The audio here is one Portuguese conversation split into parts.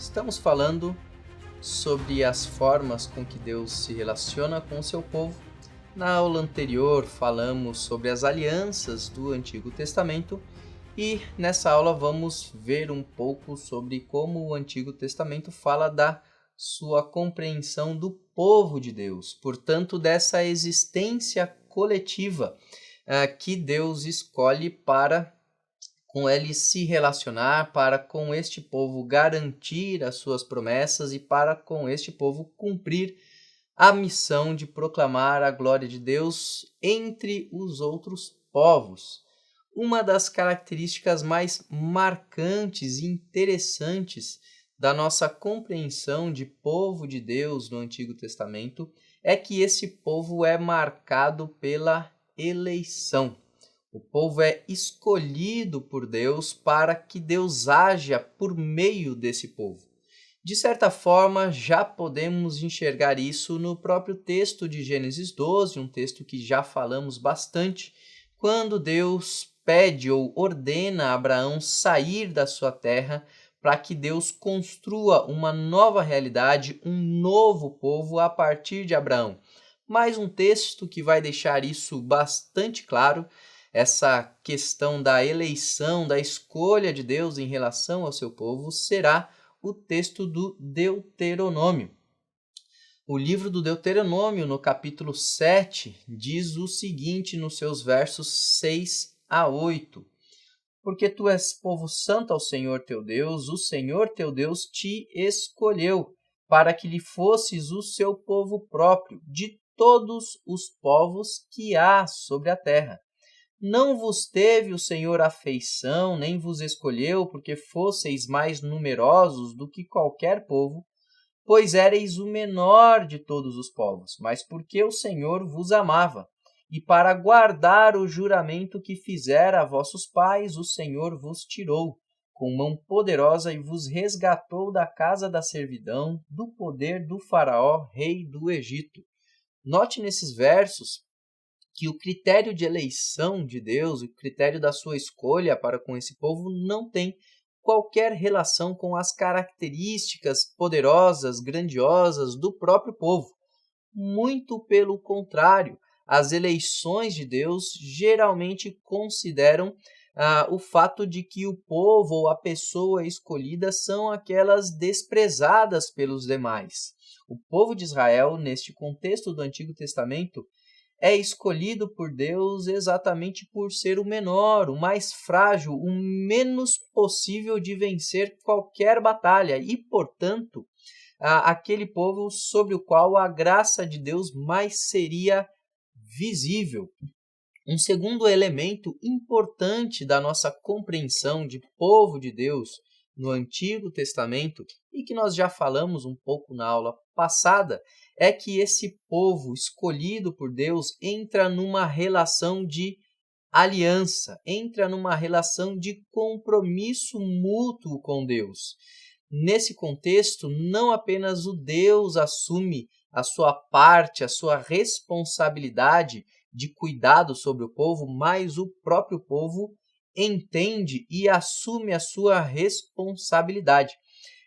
Estamos falando sobre as formas com que Deus se relaciona com o seu povo. Na aula anterior falamos sobre as alianças do Antigo Testamento e nessa aula vamos ver um pouco sobre como o Antigo Testamento fala da sua compreensão do povo de Deus, portanto dessa existência coletiva que Deus escolhe para com ele se relacionar, para com este povo garantir as suas promessas e para com este povo cumprir a missão de proclamar a glória de Deus entre os outros povos. Uma das características mais marcantes e interessantes da nossa compreensão de povo de Deus no Antigo Testamento é que esse povo é marcado pela eleição. O povo é escolhido por Deus para que Deus haja por meio desse povo. De certa forma, já podemos enxergar isso no próprio texto de Gênesis 12, um texto que já falamos bastante, quando Deus pede ou ordena a Abraão sair da sua terra para que Deus construa uma nova realidade, um novo povo a partir de Abraão. Mais um texto que vai deixar isso bastante claro, essa questão da eleição, da escolha de Deus em relação ao seu povo, será o texto do Deuteronômio. O livro do Deuteronômio, no capítulo 7, diz o seguinte nos seus versos 6 a 8. Porque tu és povo santo ao Senhor teu Deus, o Senhor teu Deus te escolheu, para que lhe fosses o seu povo próprio, de todos os povos que há sobre a terra. Não vos teve o Senhor afeição, nem vos escolheu, porque fosseis mais numerosos do que qualquer povo, pois éreis o menor de todos os povos, mas porque o Senhor vos amava. E para guardar o juramento que fizera a vossos pais, o Senhor vos tirou com mão poderosa e vos resgatou da casa da servidão, do poder do Faraó, rei do Egito. Note nesses versos que o critério de eleição de Deus, o critério da sua escolha para com esse povo não tem qualquer relação com as características poderosas, grandiosas do próprio povo. Muito pelo contrário, as eleições de Deus geralmente consideram o fato de que o povo ou a pessoa escolhida são aquelas desprezadas pelos demais. O povo de Israel, neste contexto do Antigo Testamento, é escolhido por Deus exatamente por ser o menor, o mais frágil, o menos possível de vencer qualquer batalha e, portanto, aquele povo sobre o qual a graça de Deus mais seria visível. Um segundo elemento importante da nossa compreensão de povo de Deus no Antigo Testamento, e que nós já falamos um pouco na aula passada, é que esse povo escolhido por Deus entra numa relação de aliança, entra numa relação de compromisso mútuo com Deus. Nesse contexto, não apenas o Deus assume a sua parte, a sua responsabilidade de cuidado sobre o povo, mas o próprio povo entende e assume a sua responsabilidade.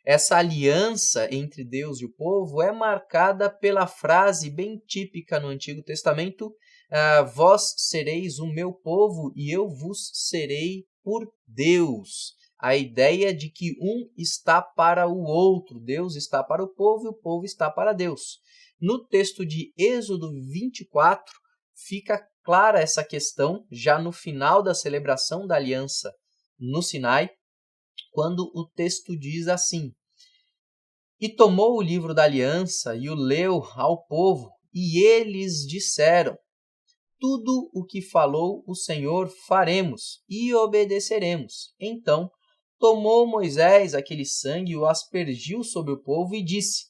Essa aliança entre Deus e o povo é marcada pela frase bem típica no Antigo Testamento: vós sereis o meu povo e eu vos serei por Deus. A ideia de que um está para o outro, Deus está para o povo e o povo está para Deus. No texto de Êxodo 24, fica clara essa questão, já no final da celebração da aliança no Sinai, quando o texto diz assim: E tomou o livro da aliança e o leu ao povo, e eles disseram: Tudo o que falou o Senhor faremos e obedeceremos. Então tomou Moisés aquele sangue e o aspergiu sobre o povo e disse: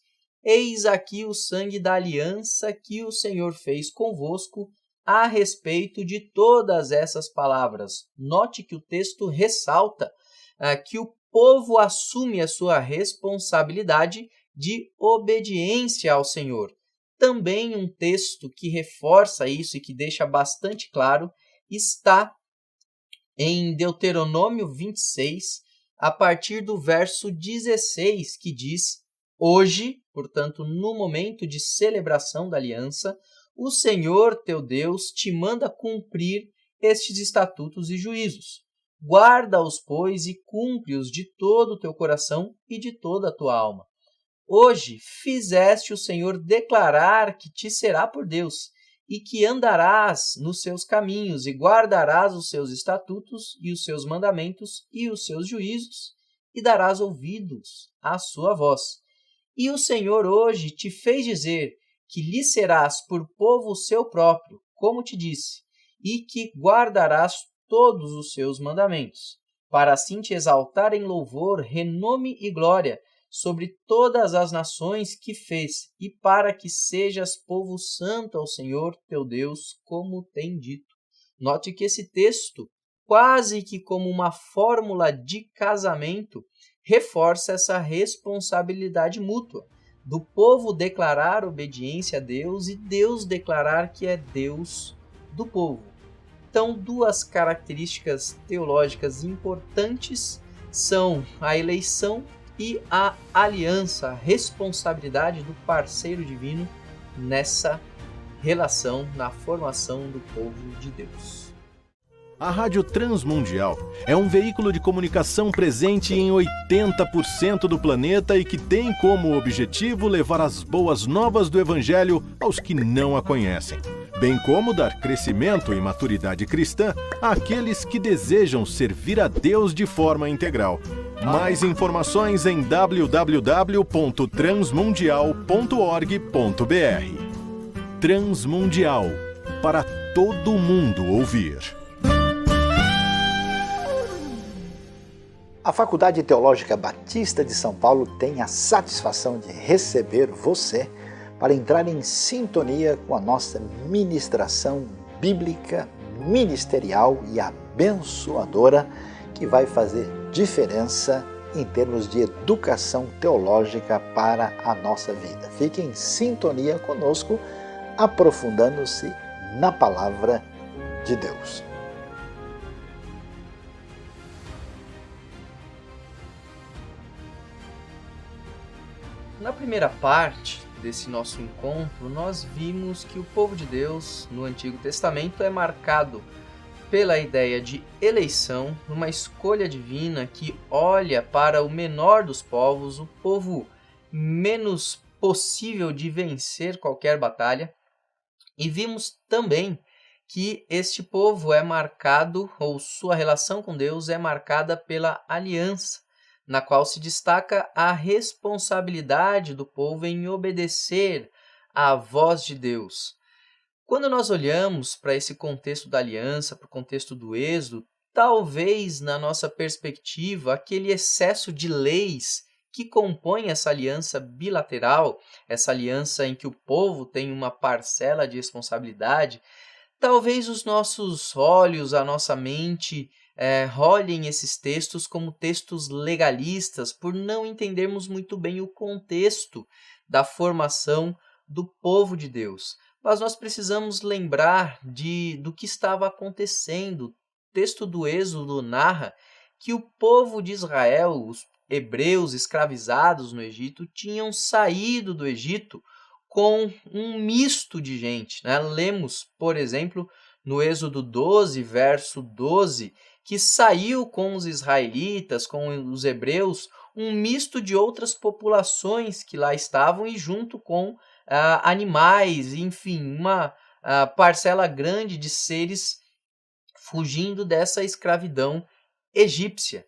Eis aqui o sangue da aliança que o Senhor fez convosco a respeito de todas essas palavras. Note que o texto ressalta que o povo assume a sua responsabilidade de obediência ao Senhor. Também um texto que reforça isso e que deixa bastante claro está em Deuteronômio 26, a partir do verso 16, que diz: Hoje, portanto, no momento de celebração da aliança, o Senhor teu Deus te manda cumprir estes estatutos e juízos. Guarda-os, pois, e cumpre-os de todo o teu coração e de toda a tua alma. Hoje fizeste o Senhor declarar que te será por Deus, e que andarás nos seus caminhos, e guardarás os seus estatutos, e os seus mandamentos, e os seus juízos, e darás ouvidos à sua voz. E o Senhor hoje te fez dizer que lhe serás por povo seu próprio, como te disse, e que guardarás todos os seus mandamentos, para assim te exaltar em louvor, renome e glória sobre todas as nações que fez, e para que sejas povo santo ao Senhor teu Deus, como tem dito. Note que esse texto, quase que como uma fórmula de casamento, reforça essa responsabilidade mútua do povo declarar obediência a Deus e Deus declarar que é Deus do povo. Então, duas características teológicas importantes são a eleição e a aliança, a responsabilidade do parceiro divino nessa relação, na formação do povo de Deus. A Rádio Transmundial é um veículo de comunicação presente em 80% do planeta e que tem como objetivo levar as boas novas do Evangelho aos que não a conhecem, bem como dar crescimento e maturidade cristã àqueles que desejam servir a Deus de forma integral. Mais informações em www.transmundial.org.br. Transmundial, para todo mundo ouvir. A Faculdade Teológica Batista de São Paulo tem a satisfação de receber você para entrar em sintonia com a nossa ministração bíblica, ministerial e abençoadora, que vai fazer diferença em termos de educação teológica para a nossa vida. Fique em sintonia conosco, aprofundando-se na palavra de Deus. Na primeira parte desse nosso encontro, nós vimos que o povo de Deus no Antigo Testamento é marcado pela ideia de eleição, uma escolha divina que olha para o menor dos povos, o povo menos possível de vencer qualquer batalha. E vimos também que este povo é marcado, ou sua relação com Deus é marcada pela aliança, na qual se destaca a responsabilidade do povo em obedecer à voz de Deus. Quando nós olhamos para esse contexto da aliança, para o contexto do Êxodo, talvez na nossa perspectiva, aquele excesso de leis que compõe essa aliança bilateral, essa aliança em que o povo tem uma parcela de responsabilidade, talvez os nossos olhos, a nossa mente, olhem esses textos como textos legalistas, por não entendermos muito bem o contexto da formação do povo de Deus. Mas nós precisamos lembrar do que estava acontecendo. O texto do Êxodo narra que o povo de Israel, os hebreus escravizados no Egito, tinham saído do Egito com um misto de gente, né? Lemos, por exemplo, no Êxodo 12, verso 12, que saiu com os israelitas, com os hebreus, um misto de outras populações que lá estavam e junto com animais, enfim, uma parcela grande de seres fugindo dessa escravidão egípcia.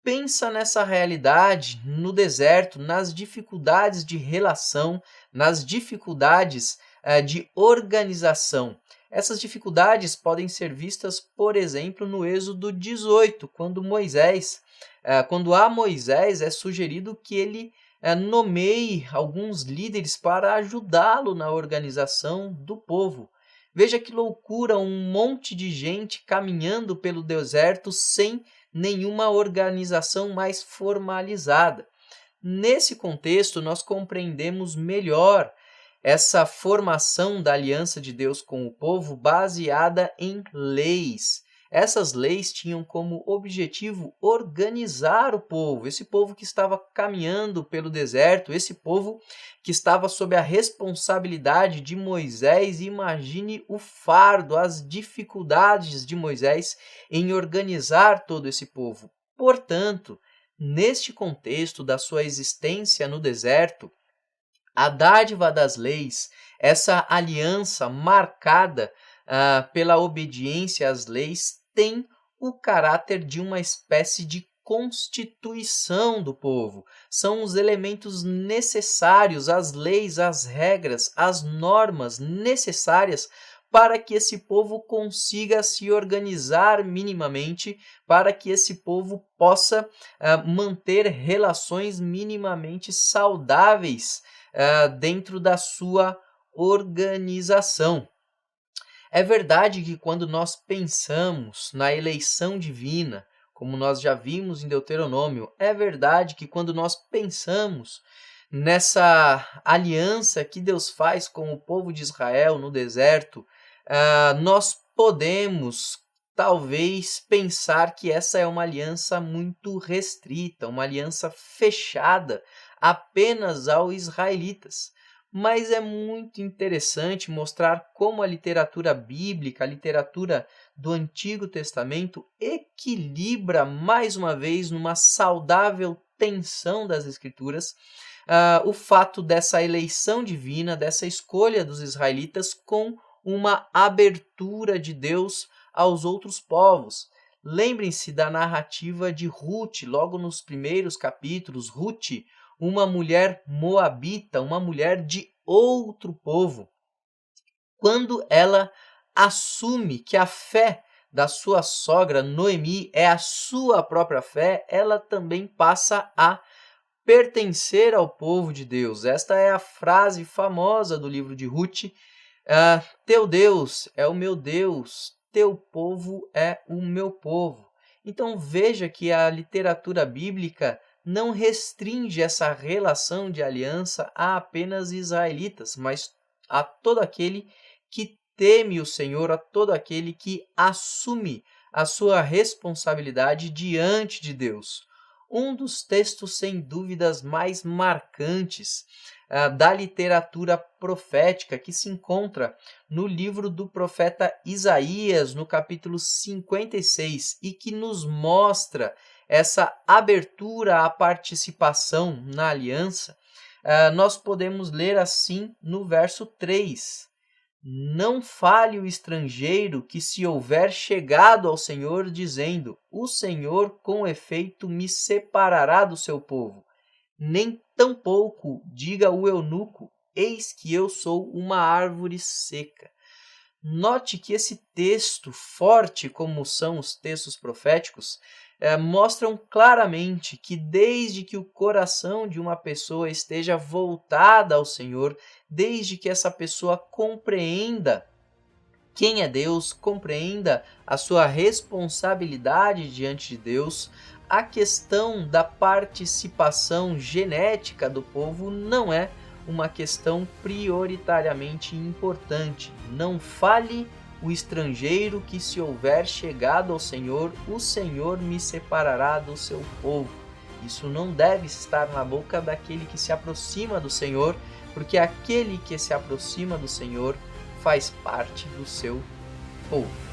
Pensa nessa realidade no deserto, nas dificuldades de relação, nas dificuldades de organização. Essas dificuldades podem ser vistas, por exemplo, no Êxodo 18, quando a Moisés é sugerido que ele nomeie alguns líderes para ajudá-lo na organização do povo. Veja que loucura, um monte de gente caminhando pelo deserto sem nenhuma organização mais formalizada. Nesse contexto, nós compreendemos melhor essa formação da aliança de Deus com o povo baseada em leis. Essas leis tinham como objetivo organizar o povo, esse povo que estava caminhando pelo deserto, esse povo que estava sob a responsabilidade de Moisés. Imagine o fardo, as dificuldades de Moisés em organizar todo esse povo. Portanto, neste contexto da sua existência no deserto, a dádiva das leis, essa aliança marcada pela obediência às leis, tem o caráter de uma espécie de constituição do povo. São os elementos necessários, as leis, as regras, as normas necessárias para que esse povo consiga se organizar minimamente, para que esse povo possa manter relações minimamente saudáveis dentro da sua organização. É verdade que quando nós pensamos na eleição divina, como nós já vimos em Deuteronômio, é verdade que quando nós pensamos nessa aliança que Deus faz com o povo de Israel no deserto, nós podemos talvez pensar que essa é uma aliança muito restrita, uma aliança fechada apenas aos israelitas. Mas é muito interessante mostrar como a literatura bíblica, a literatura do Antigo Testamento, equilibra mais uma vez numa saudável tensão das Escrituras o fato dessa eleição divina, dessa escolha dos israelitas com uma abertura de Deus aos outros povos. Lembrem-se da narrativa de Ruth, logo nos primeiros capítulos. Ruth, uma mulher moabita, uma mulher de outro povo. Quando ela assume que a fé da sua sogra Noemi é a sua própria fé, ela também passa a pertencer ao povo de Deus. Esta é a frase famosa do livro de Ruth: teu Deus é o meu Deus, teu povo é o meu povo. Então veja que a literatura bíblica não restringe essa relação de aliança a apenas israelitas, mas a todo aquele que teme o Senhor, a todo aquele que assume a sua responsabilidade diante de Deus. Um dos textos, sem dúvidas, mais marcantes da literatura profética, que se encontra no livro do profeta Isaías, no capítulo 56, e que nos mostra essa abertura à participação na aliança, nós podemos ler assim no verso 3. Não fale o estrangeiro que se houver chegado ao Senhor, dizendo: o Senhor com efeito me separará do seu povo. Nem tampouco diga o eunuco: eis que eu sou uma árvore seca. Note que esse texto, forte como são os textos proféticos, mostram claramente que desde que o coração de uma pessoa esteja voltada ao Senhor, desde que essa pessoa compreenda quem é Deus, compreenda a sua responsabilidade diante de Deus, a questão da participação genética do povo não é uma questão prioritariamente importante. Não fale o estrangeiro que se houver chegado ao Senhor, o Senhor me separará do seu povo. Isso não deve estar na boca daquele que se aproxima do Senhor, porque aquele que se aproxima do Senhor faz parte do seu povo.